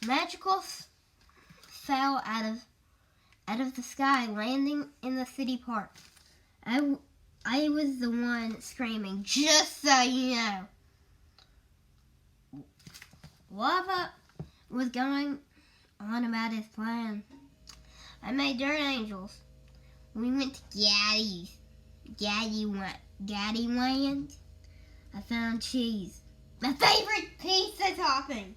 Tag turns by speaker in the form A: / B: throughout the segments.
A: magicals fell out of the sky, landing in the city park. I was the one screaming, just so you know. Lava was going on about his plan. I made dirt angels. We went to Gaddyland. I found cheese. My favorite pizza topping.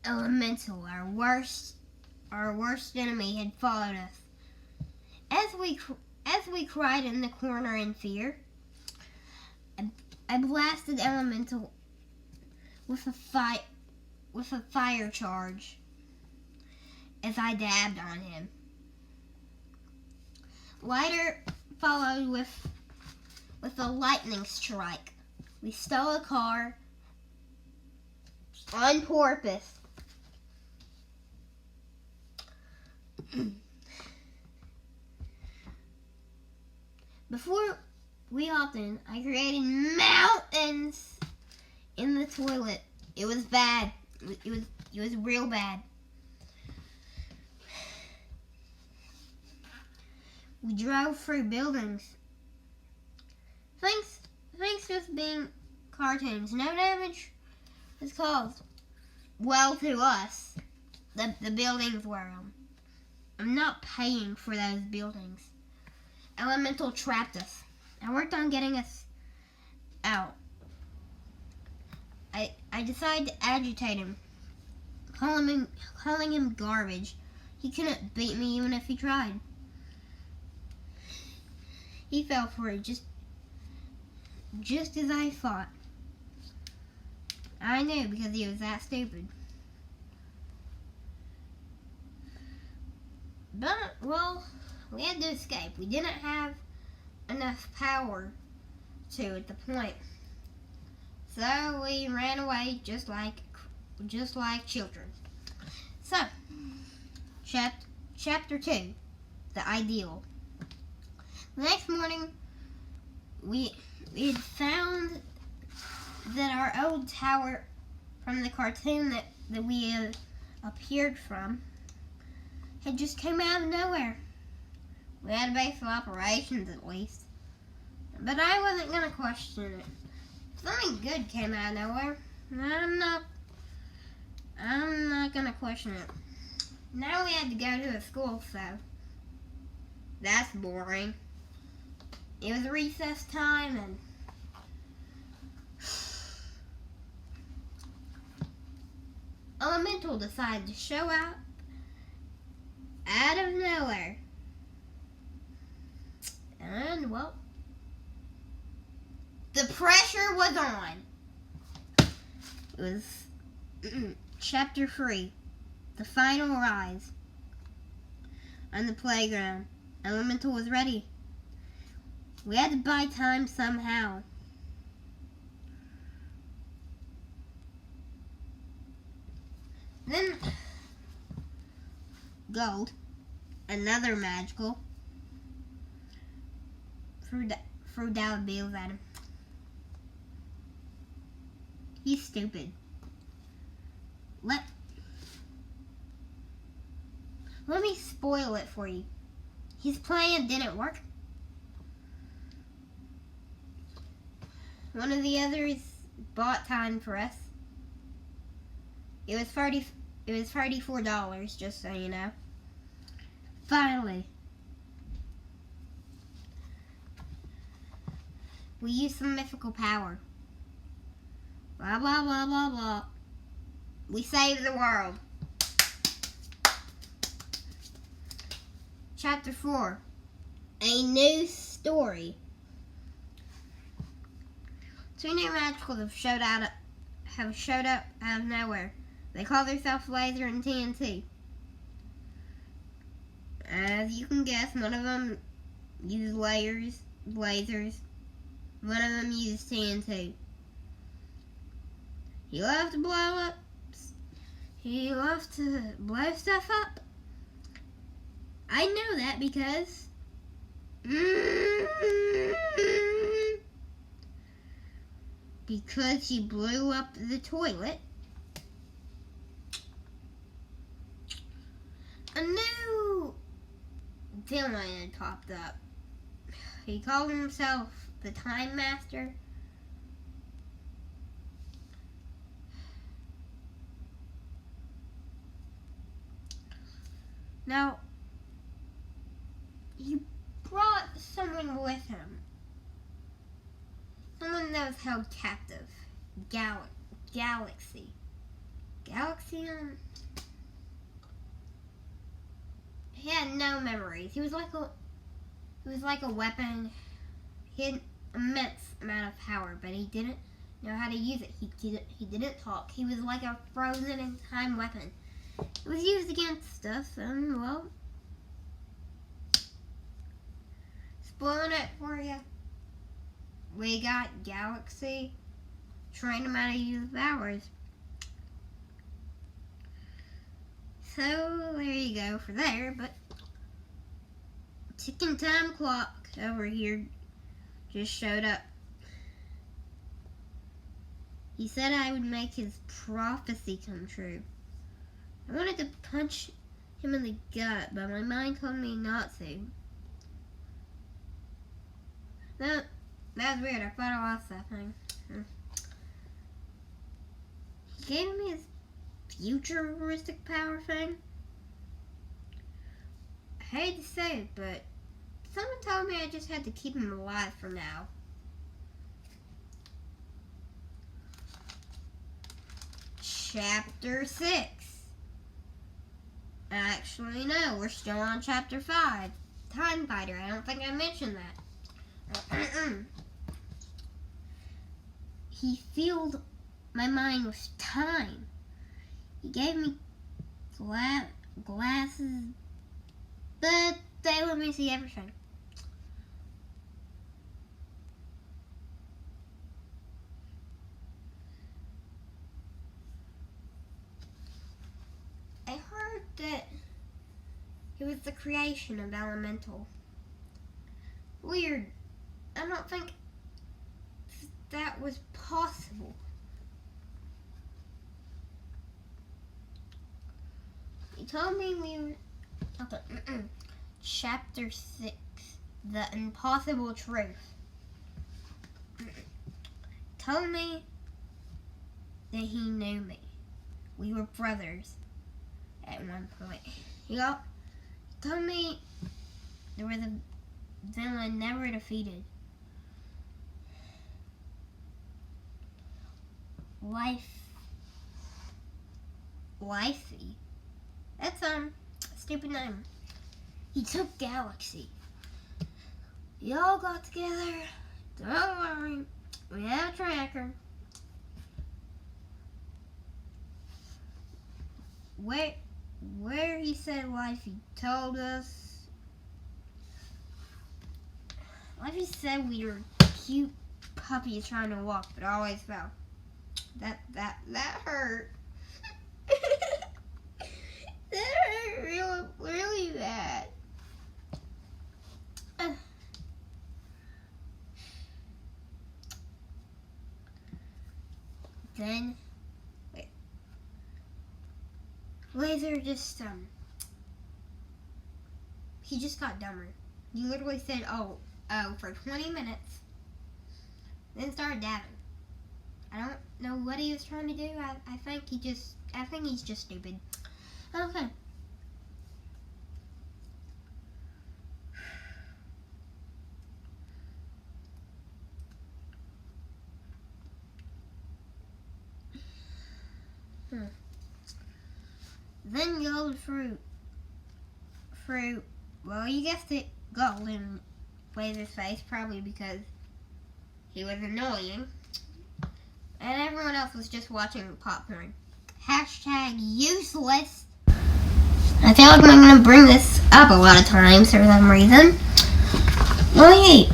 A: Elemental, our worst enemy, had followed us. As we cried in the corner in fear, I blasted Elemental with a fire charge as I dabbed on him. Lighter followed with a lightning strike. We stole a car on purpose. Before we hopped in, I created mountains in the toilet. It was bad. It was real bad. We drove through buildings. Thanks to us being cartoons, no damage was caused. Well, to us, the buildings were. I'm not paying for those buildings. Elemental trapped us. I worked on getting us out. I decided to agitate him, calling him garbage. He couldn't beat me even if he tried. He fell for it just as I thought. I knew because he was that stupid. But, well, we had to escape. We didn't have enough power to at the point. So we ran away just like children. So, chapter 2, the ideal. The next morning, we had found that our old tower from the cartoon that we had appeared from had just come out of nowhere. We had a base of operations at least. But I wasn't going to question it. Something good came out of nowhere. I'm not going to question it. Now we had to go to a school, so that's boring. It was recess time and Elemental decided to show up out of nowhere. And, well, the pressure was on. It was chapter 3, the final rise. On the playground, Elemental was ready. We had to buy time somehow. Then, Gold, another magical, threw dollar bills at him. He's stupid. Let me spoil it for you. His plan didn't work. One of the others bought time for us. It was $34, just so you know. Finally, we used some mythical power. Blah, blah, blah, blah, blah. We saved the world. Chapter 4, a new story. 2 new magicals have showed up out of nowhere. They call themselves Laser and TNT. As you can guess, one of them uses lasers. One of them uses TNT. He loves to blow stuff up. I know that because because he blew up the toilet. A new villain had popped up. He called himself the Time Master. Now, he brought someone with him. Someone that was held captive. Galaxy. Galaxian? He had no memories. He was like a weapon. He had immense amount of power, but he didn't know how to use it. He didn't talk. He was like a frozen in time weapon. It was used against us, and well, spoiling it for you. We got Galaxy, trained him how to use powers. So there you go for there, but ticking time clock over here just showed up. He said I would make his prophecy come true. I wanted to punch him in the gut, but my mind told me not to. That was weird. I thought I lost that thing. He gave me his futuristic power thing. I hate to say it, but someone told me I just had to keep him alive for now. Chapter 6. Actually, no, we're still on Chapter 5. Time Fighter. I don't think I mentioned that. He filled my mind with time. He gave me glasses, but they let me see everything. I heard that it was the creation of Elemental. Weird. I don't think that was possible. He told me we were... Okay. Chapter 6. The Impossible Truth. Told me that he knew me. We were brothers at one point. He told me there was a villain never defeated. Lifey. That's a stupid name. He took Galaxy. We all got together. Don't worry. We have a tracker. Where he said life, he told us. Life, he said we were cute puppies trying to walk, but always fell. That hurt. That hurt really bad. Then, wait. Laser just, he just got dumber. He literally said, oh, for 20 minutes. Then started dabbing. I don't know what he was trying to do. I think he's just stupid. Okay. Then gold fruit, well, you guessed it, gold in Laser's face, probably because he was annoying. And everyone else was just watching popcorn. Hashtag useless. I feel like I'm going to bring this up a lot of times for some reason. Oh, yeah.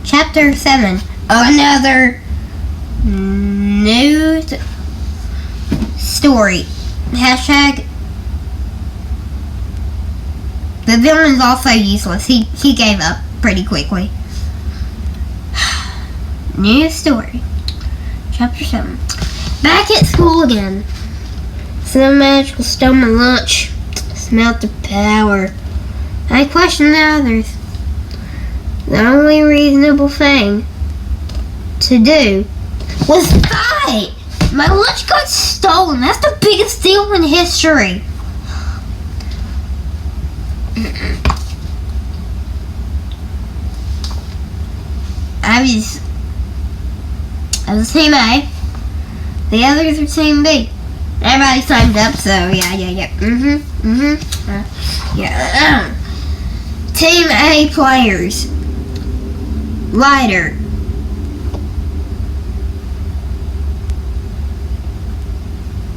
A: Chapter 7. Another news story. Hashtag the villain's also useless. He gave up pretty quickly. News story. Chapter 7. Back at school again. Some magical stole my lunch. Smelt the power. I questioned the others. The only reasonable thing to do was fight. My lunch got stolen. That's the biggest deal in history. I was Team A. The others were Team B. Everybody signed up, so yeah. Yeah. Team A players. Lighter.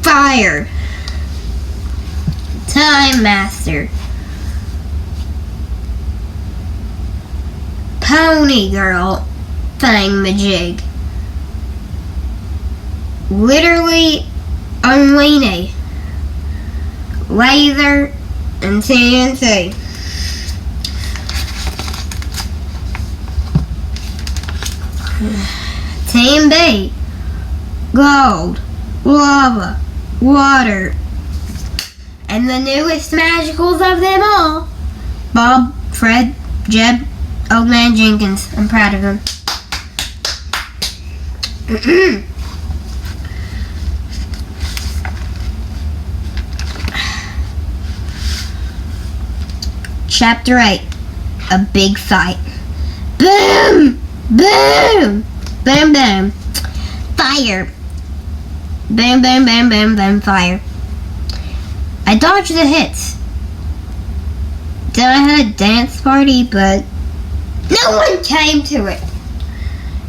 A: Fire. Time Master. Pony Girl. Thingamajig. Literally a weenie. Laser and TNT. Team B. Gold. Lava. Water. And the newest magicals of them all. Bob, Fred, Jeb, Old Man Jenkins. I'm proud of him. Chapter 8. A big fight. Boom! Boom! Boom, boom. Fire. Boom, boom, boom, boom, boom, fire. I dodged the hits. Then I had a dance party, but no one came to it.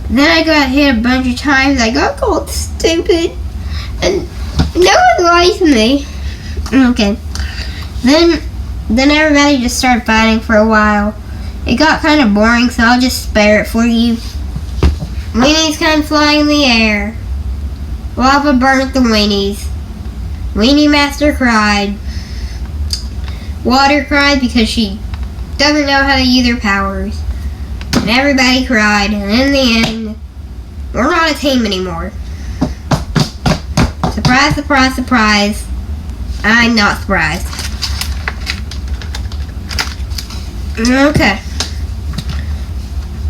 A: Then I got hit a bunch of times. I got called stupid. And no one liked me. Okay. Then everybody just started fighting for a while. It got kind of boring, so I'll just spare it for you. Weenies kind of fly in the air. Lava burnt the weenies. Weenie Master cried. Water cried because she doesn't know how to use her powers. And everybody cried, and in the end, we're not a team anymore. Surprise, surprise, surprise. I'm not surprised. Okay.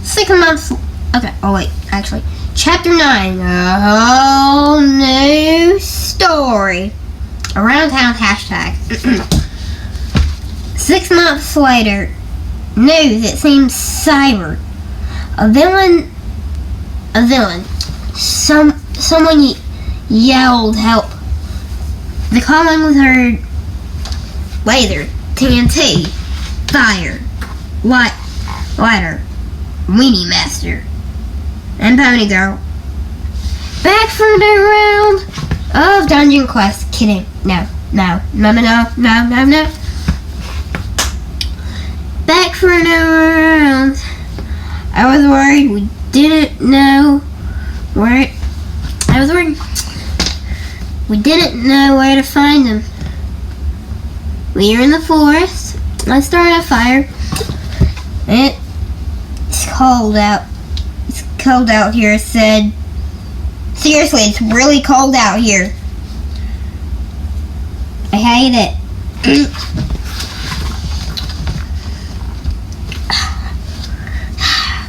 A: 6 months. Okay. Oh wait. Actually, Chapter 9. A whole new story. Around town hashtag. 6 months later. News. It seems cyber. A villain. Someone yelled help. The calling was heard. Laser. TNT. Fire. Lighter. Weenie Master. And Pony Girl. Back for a new round of Dungeon Quest. Kidding. No. Back for a new round. I was worried we didn't know where we didn't know where to find them. We were in the forest. I started a fire. It's cold out. It's cold out here, I said. Seriously, it's really cold out here. I hate it.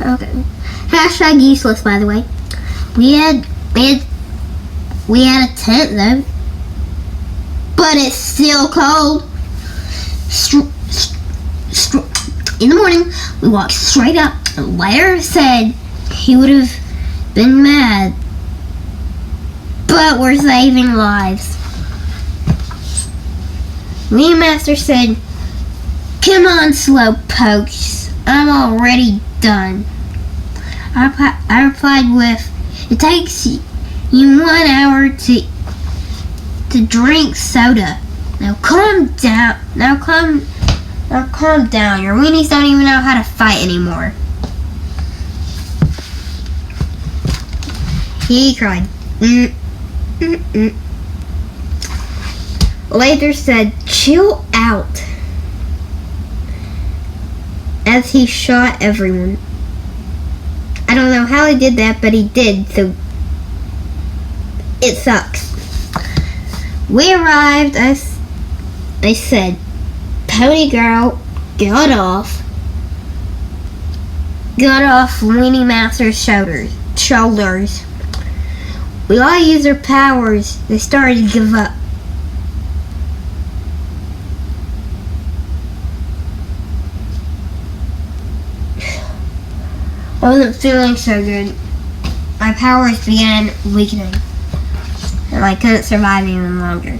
A: Okay. Hashtag useless, by the way. We had a tent though, but it's still cold. In the morning, we walked straight up. And Lair said he would have been mad, but we're saving lives. Weenie Master said, "Come on, slowpokes. I'm already done." I replied with, "It takes you 1 hour to drink soda. Now calm down. Now calm down. Your weenies don't even know how to fight anymore." He cried. Later said, "Chill out," as he shot everyone. I don't know how he did that, but he did, so It sucks. We arrived. I said, Pony Girl got off Weenie Master's shoulders. We all used our powers. They started to give up. I wasn't feeling so good. My powers began weakening, and I couldn't survive even longer.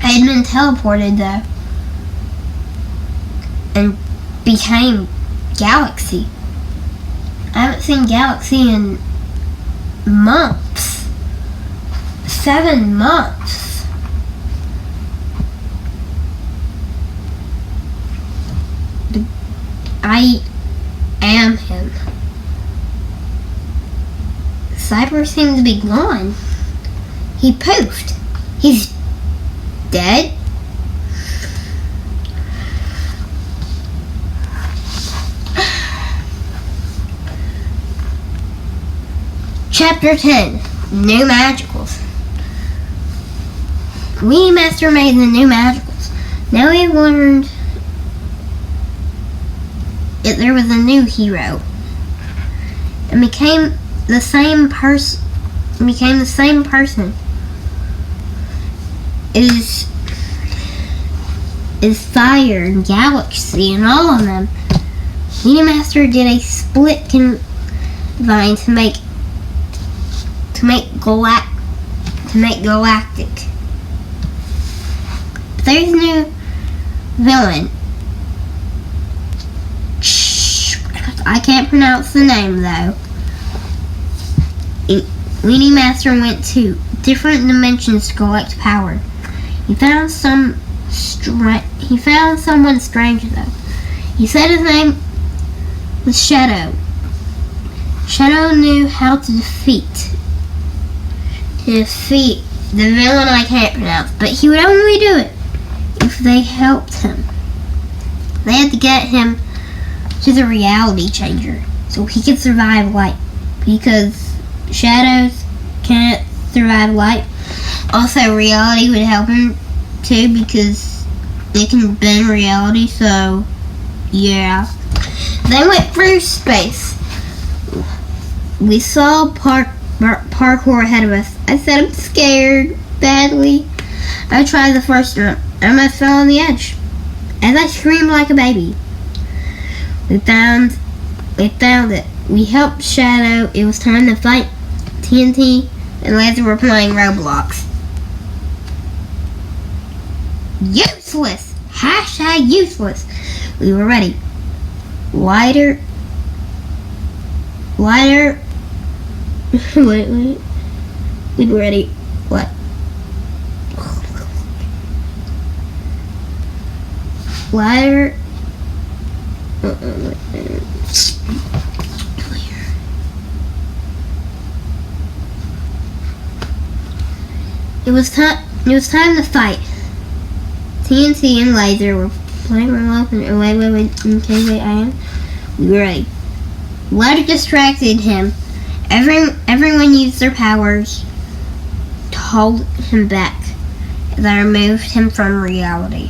A: I had been teleported though, and became Galaxy. I haven't seen Galaxy in months. 7 months. I am him. Cyber seems to be gone. He poofed. He's dead. Chapter 10. New Magicals. Weenie Master made the new Magicals. Now we've learned that there was a new hero. And became the same person. Is Fire and Galaxy and all of them. Weenie Master did a split combine to make Galactic. There's a new villain. I can't pronounce the name though. Weenie Master went to different dimensions to collect power. He found someone strange though. He said his name was Shadow. Shadow knew how to defeat the villain I can't pronounce, but he would only do it if they helped him. They had to get him to the reality changer so he could survive light, because shadows can't survive light. Also, reality would help him too because it can bend reality, so yeah. They went through space. We saw parkour ahead of us. I said I'm scared badly. I tried the first jump and I fell on the edge as I screamed like a baby. We found it. We helped Shadow. It was time to fight. TNT and Laser were playing Roblox. Useless! Hashtag useless. We were ready. Lighter. Wait. We were ready. What? Lighter. It was time to fight. TNT and Laser were playing Roblox and wait, I am. We were ready. Lighter distracted him. Everyone used their powers to hold him back as I removed him from reality.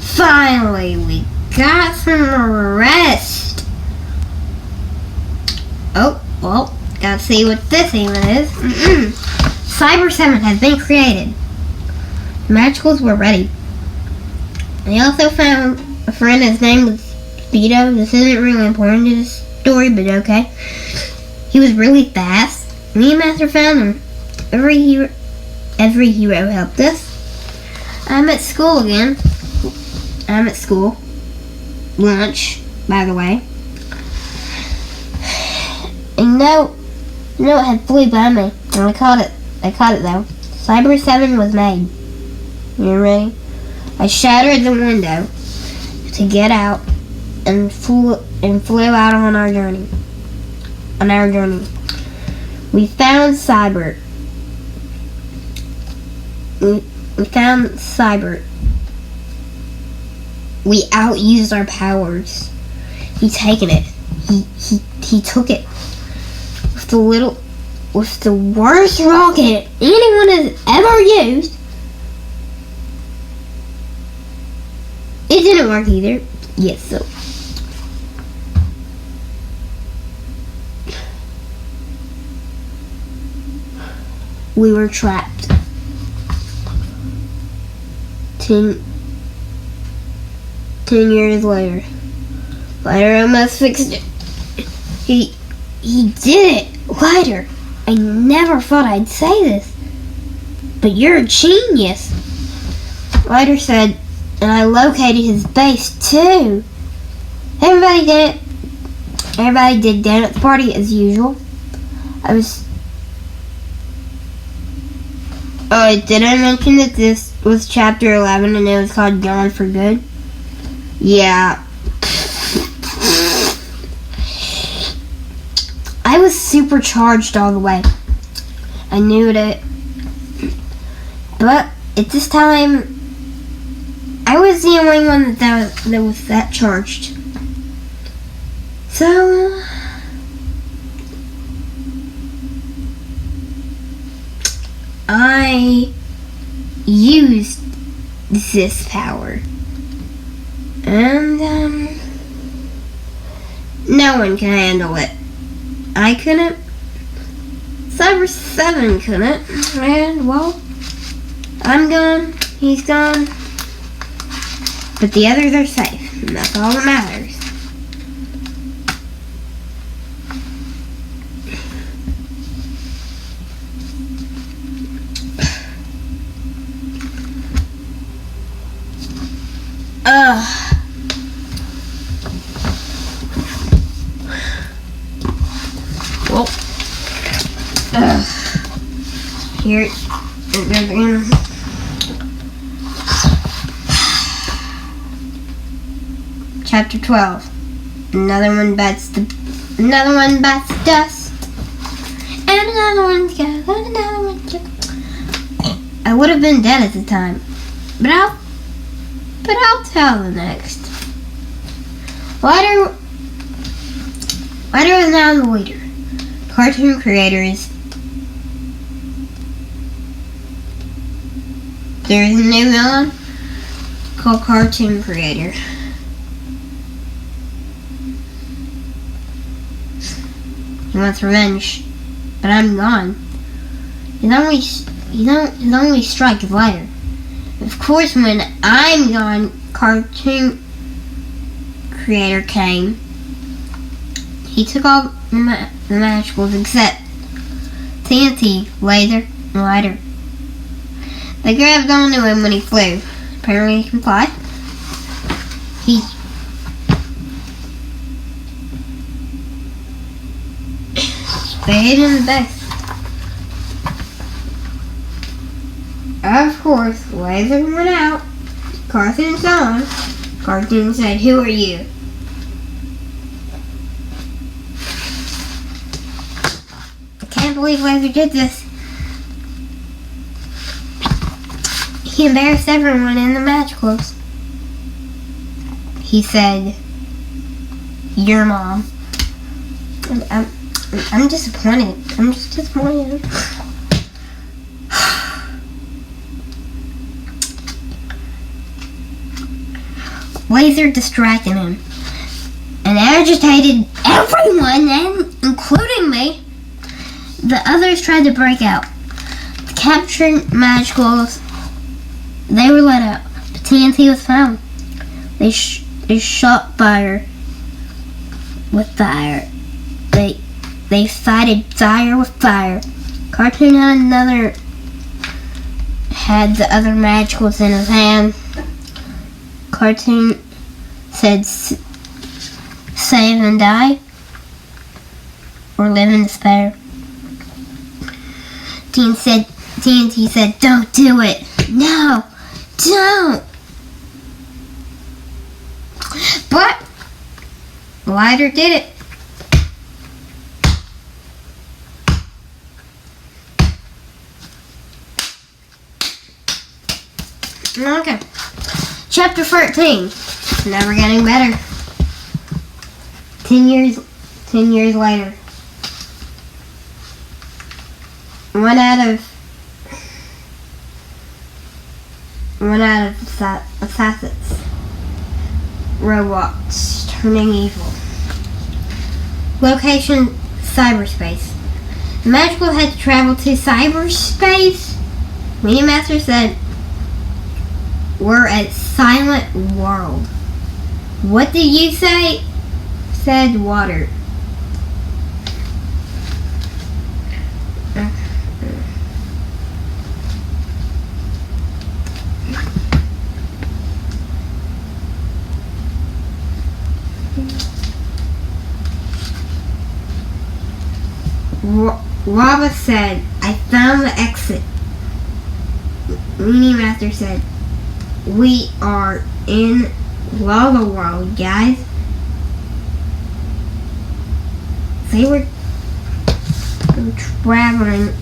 A: Finally, we got some rest. Oh, well, gotta see what this even is. Cyber 7 has been created. The Magicals were ready. They also found a friend. His name was Speedo. This isn't really important to the story, but okay. He was really fast. Me and Master found him. Every hero helped us. I'm at school again. I'm at school. Lunch, by the way. And no, it had flew by me. And I caught it though. Cyber 7 was made. You ready? I shattered the window to get out and flew out on our journey. We found Cyber. We found Cyber. we outused our powers. He's taken it. He took it with the worst rocket anyone has ever used. It didn't work either. Yes, so we were trapped. 10 years later. Lighter almost fixed it. He did it. Lighter, I never thought I'd say this, but you're a genius. Lighter said, and I located his base too. Everybody did it. Everybody did down at the party as usual. Did I mention that this was chapter 11 and it was called Gone for Good? Yeah. I was supercharged all the way. I knew it. But at this time, I was the only one that was that charged. So I used this power. And no one can handle it. I couldn't. Cyber 7 couldn't. And well, I'm gone. He's gone. But the others are safe, and that's all that matters. Here it goes again. Chapter 12. Another one bites dust. And another one goes, and another one goes. I would have been dead at the time. But I'll tell the next. Lighter is now the leader. Cartoon creators. There's a new villain called Cartoon Creator. He wants revenge, but I'm gone. His only strike is lighter. Of course, when I'm gone, Cartoon Creator came. He took all the magicals except TNT, Laser, and Lighter. They grabbed onto him when he flew. Apparently he can fly. They hit him the best. Of course, Laser went out. Cartoon's on. Cartoon said, "Who are you?" I can't believe Laser did this. He embarrassed everyone in the match clothes. He said, "Your mom." I'm disappointed. I'm just disappointed. Laser distracted him and agitated everyone, including me. The others tried to break out. The captured magicals, they were let out, but TNT was found. They shot fire with fire. They fighted fire with fire. Cartoon had the other magicals in his hand. Cartoon said, "Save and die, or live in despair." TNT said, "Don't do it. No, don't." But Lighter did it. Okay. Chapter 13. It's never getting better. 10 years later. One out of assassins. Robots turning evil. Location: cyberspace. The Magical had to travel to cyberspace. Media Master said, "We're at Silent World." "What did you say?" said Water. Rava said, "I found the exit." Media Master said, "We are in Lava World, guys." They were traveling.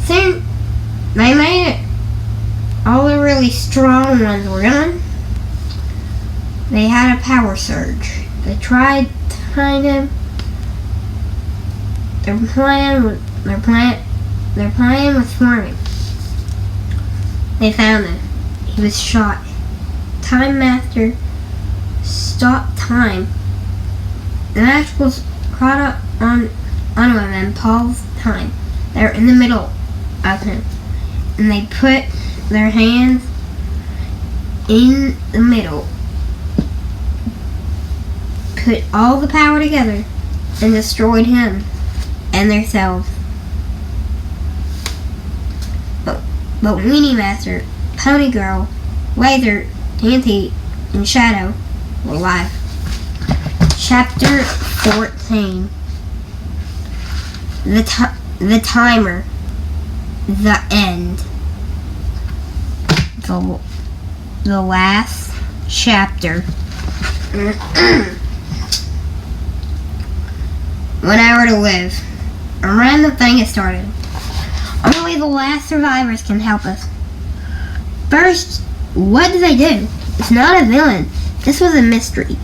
A: Soon, they made it. All the really strong ones were gone. They had a power surge. They tried to find him. Their plan was forming. They found him. He was shot. Time Master stopped time. The Magicals caught up on him and paused time. They were in the middle of him, and they put their hands in the middle, put all the power together, and destroyed him and themselves. But Meanie Master, Pony Girl, Laser, TNT, and Shadow were alive. Chapter 14. The Timer. The End. The last chapter. 1 hour to live. A random thing has started. Only the last survivors can help us. First, what did they do? It's not a villain. This was a mystery.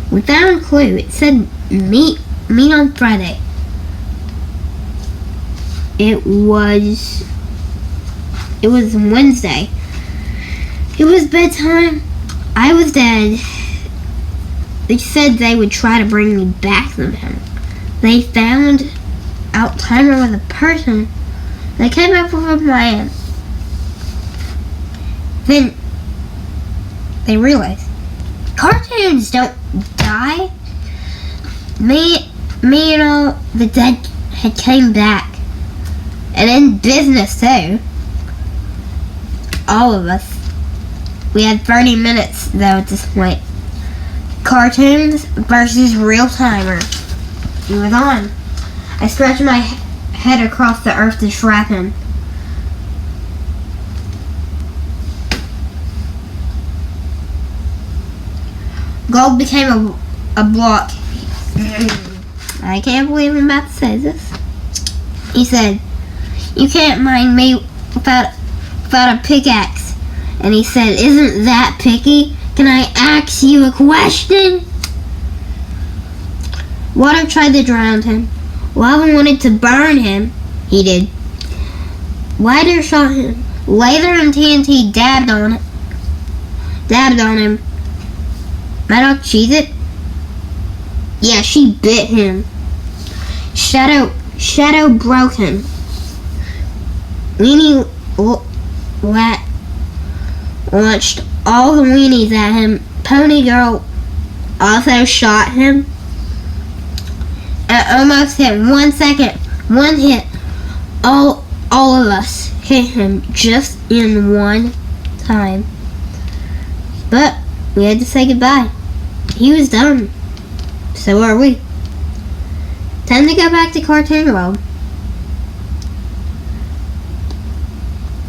A: We found a clue. It said meet on Friday. It was Wednesday. It was bedtime. I was dead. They said they would try to bring me back somehow. They found out Timer was a person. They came up with a plan. Then they realized cartoons don't die. Me and all the dead had came back. And in business too. All of us. We had 30 minutes though at this point. Cartoons versus real Timer. He was on. I stretched my head across the earth to trap him. Gold became a block. I can't believe I'm about to say this. He said, "You can't mine me without a pickaxe." And he said, "Isn't that picky? Can I ask you a question?" Water tried to drown him. Lava wanted to burn him. He did. Lighter shot him. Laser and TNT dabbed on him. Metal Cheez-It? Yeah, she bit him. Shadow broke him. Weenie launched all the weenies at him. Pony Girl also shot him. It almost hit 1 second. One hit. All of us hit him just in one time. But we had to say goodbye. He was done. So are we. Time to go back to Cartoon World.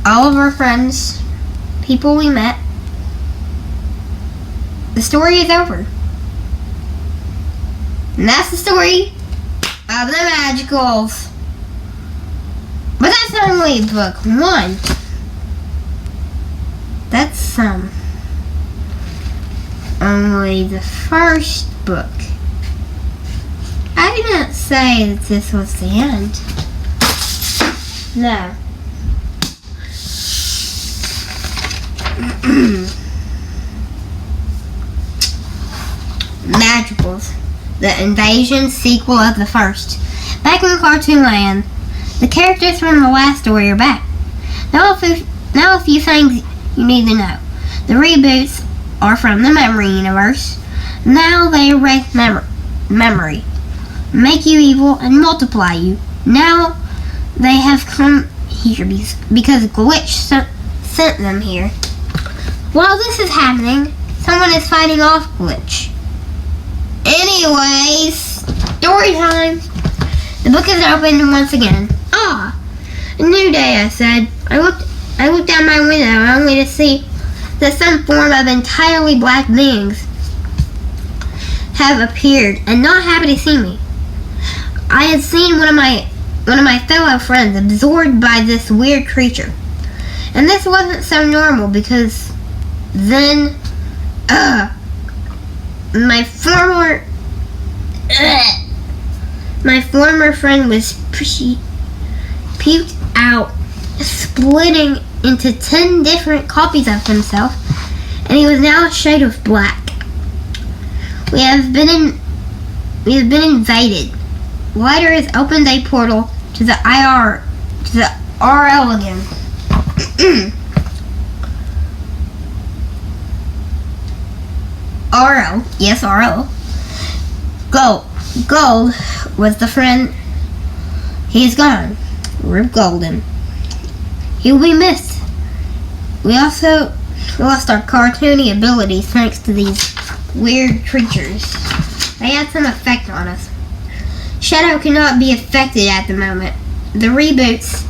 A: All of our friends, people we met, the story is over. And that's the story of the Magicals. But that's only book 1. only the first book. I didn't say that this was the end. No. Magicals, the Invasion sequel of the first. Back in Cartoon Land, the characters from the last story are back. Now a few things you need to know. The reboots are from the Memory Universe. Now they erase memory, make you evil, and multiply you. Now they have come here because Glitch sent them here. While this is happening, someone is fighting off Glitch. Anyways, story time. The book is open once again. Ah, a new day, I said. I looked out my window only to see that some form of entirely black beings have appeared and not happy to see me. I had seen one of my fellow friends absorbed by this weird creature. And this wasn't so normal because then my former friend was puked out, splitting into 10 different copies of himself, and he was now a shade of black. We have been invaded. Lighter has opened a portal to the RL again. RL, yes, RL. Gold was the friend. He is gone. Rip Golden. He will be missed. We also lost our cartoony abilities thanks to these weird creatures. They had some effect on us. Shadow cannot be affected at the moment. The reboots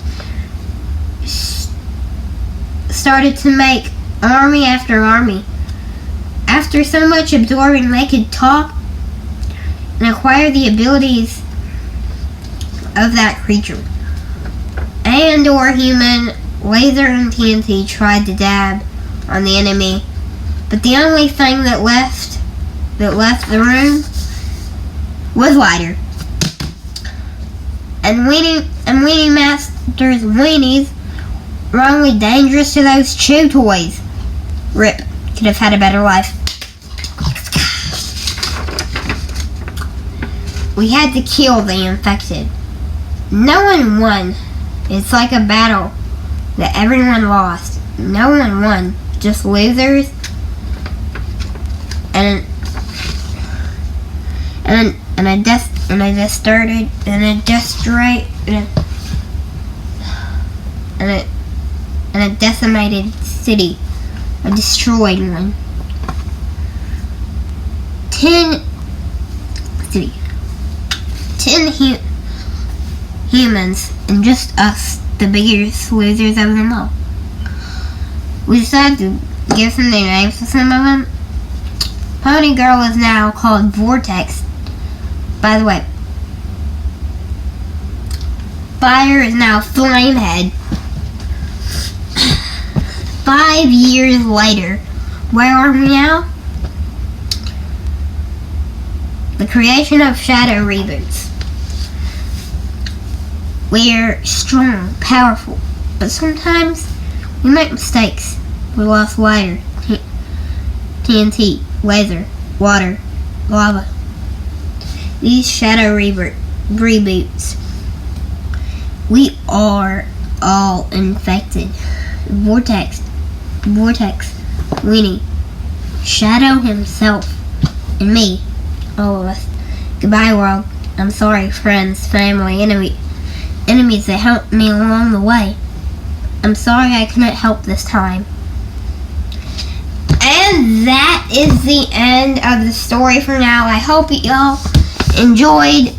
A: started to make army after army. After so much absorbing, they could talk and acquire the abilities of that creature. And/or human, Laser and TNT tried to dab on the enemy, but the only thing that left the room was Lighter. And Weenie Master's weenies were only dangerous to those chew toys. Rip could have had a better life. We had to kill the infected. No one won. It's like a battle that everyone lost. No one won. Just losers. And a decimated city. A destroyed one. 10 humans, and just us, the biggest losers of them all. We decided to give some new names to some of them. Pony Girl is now called Vortex. By the way, Fire is now Flamehead. 5 years later, where are we now? The creation of Shadow reboots. We're strong, powerful, but sometimes we make mistakes. We lost Lighter, TNT, Laser, Water, Lava. These Shadow reboots. We are all infected. Vortex, Weenie, Shadow himself, and me, all of us. Goodbye, world. I'm sorry, friends, family, enemies that helped me along the way. I'm sorry I couldn't help this time. And that is the end of the story for now. I hope y'all enjoyed